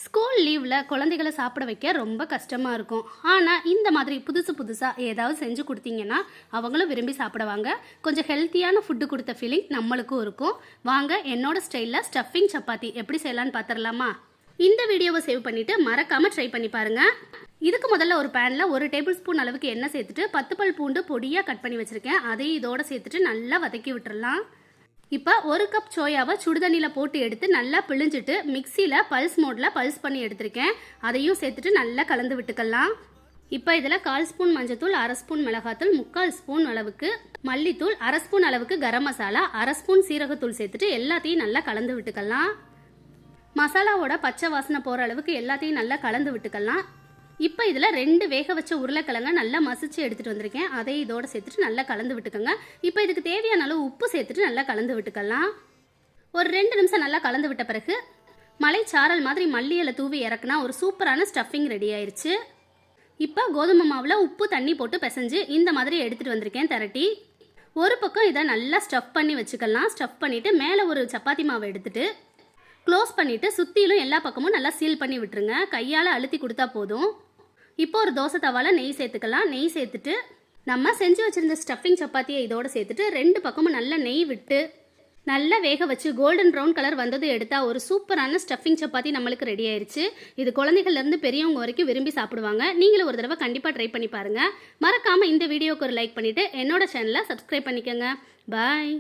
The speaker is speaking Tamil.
ஸ்கூல் லீவில் குழந்தைகளை சாப்பிட வைக்க ரொம்ப கஷ்டமாக இருக்கும். ஆனால் இந்த மாதிரி புதுசாக ஏதாவது செஞ்சு கொடுத்தீங்கன்னா அவங்களும் விரும்பி சாப்பிடுவாங்க. கொஞ்சம் ஹெல்த்தியான ஃபுட்டு கொடுத்த ஃபீலிங் நம்மளுக்கும் இருக்கும். வாங்க என்னோட ஸ்டைலில் ஸ்டஃபிங் சப்பாத்தி எப்படி செய்யலான்னு பார்த்துடலாமா? இந்த வீடியோவை சேவ் பண்ணிவிட்டு மறக்காமல் ட்ரை பண்ணி பாருங்கள். இதுக்கு முதல்ல ஒரு பேனில் 1 டேபிள் ஸ்பூன் அளவுக்கு எண்ணெய் சேர்த்துட்டு 10 பல் பூண்டு பொடியாக கட் பண்ணி வச்சுருக்கேன். அதையும் இதோடு சேர்த்துட்டு நல்லா வதக்கி விட்டுறலாம். இப்போ 1 கப் சோயாவை சுடுதண்ணியில் போட்டு எடுத்து நல்லா பிழிஞ்சிட்டு மிக்சியில் பல்ஸ் மோடில் பல்ஸ் பண்ணி எடுத்திருக்கேன். அதையும் சேர்த்துட்டு நல்லா கலந்து விட்டுக்கலாம். இப்போ இதில் 1/4 ஸ்பூன் மஞ்சத்தூள், 1/2 ஸ்பூன் மிளகாத்தூள், 3/4 ஸ்பூன் அளவுக்கு மல்லித்தூள், 1/2 ஸ்பூன் அளவுக்கு கரம் மசாலா, 1/2 ஸ்பூன் சீரகத்தூள் சேர்த்துட்டு எல்லாத்தையும் நல்லா கலந்து விட்டுக்கலாம். மசாலாவோட பச்சை வாசனை போகிற அளவுக்கு எல்லாத்தையும் நல்லா கலந்து விட்டுக்கலாம். இப்போ இதில் 2 வேக வச்ச உருளைக்கிழங்க நல்லா மசிச்சு எடுத்துகிட்டு வந்திருக்கேன். அதை இதோடு சேர்த்துட்டு நல்லா கலந்து விட்டுக்கோங்க. இப்போ இதுக்கு தேவையான அளவு உப்பு சேர்த்துட்டு நல்லா கலந்து விட்டுக்கலாம். ஒரு 2 நிமிஷம் நல்லா கலந்து விட்ட பிறகு மலைச்சாரல் மாதிரி மல்லி இலை தூவி இறக்குனா ஒரு சூப்பரான ஸ்டஃபிங் ரெடி ஆயிடுச்சு. இப்போ கோதுமை மாவில் உப்பு தண்ணி போட்டு பிசைஞ்சு இந்த மாதிரி எடுத்துகிட்டு வந்திருக்கேன் திரட்டி. ஒரு பக்கம் இதை நல்லா ஸ்டஃப் பண்ணி வச்சுக்கலாம். ஸ்டஃப் பண்ணிவிட்டு மேலே ஒரு சப்பாத்தி மாவை எடுத்துகிட்டு க்ளோஸ் பண்ணிவிட்டு சுற்றிலும் எல்லா பக்கமும் நல்லா சீல் பண்ணி விட்டுருங்க. கையால் அழுத்தி கொடுத்தா போதும். இப்போ ஒரு தோசை தவாவில் நெய் சேர்த்துக்கலாம். நெய் சேர்த்துட்டு நம்ம செஞ்சு வச்சுருந்த ஸ்டஃபிங் சப்பாத்தியை இதோடு சேர்த்துட்டு 2 பக்கமும் நல்லா நெய் விட்டு நல்லா வேக வச்சு கோல்டன் ப்ரௌன் கலர் வந்தது எடுத்தால் ஒரு சூப்பரான ஸ்டஃபிங் சப்பாத்தி நம்மளுக்கு ரெடி ஆயிடுச்சு. இது குழந்தைகள்லேருந்து பெரியவங்க வரைக்கும் விரும்பி சாப்பிடுவாங்க. நீங்களும் ஒரு தடவை கண்டிப்பாக ட்ரை பண்ணி பாருங்கள். மறக்காமல் இந்த வீடியோக்கு ஒரு லைக் பண்ணிவிட்டு என்னோட சேனலை சப்ஸ்கிரைப் பண்ணிக்கோங்க. பாய்.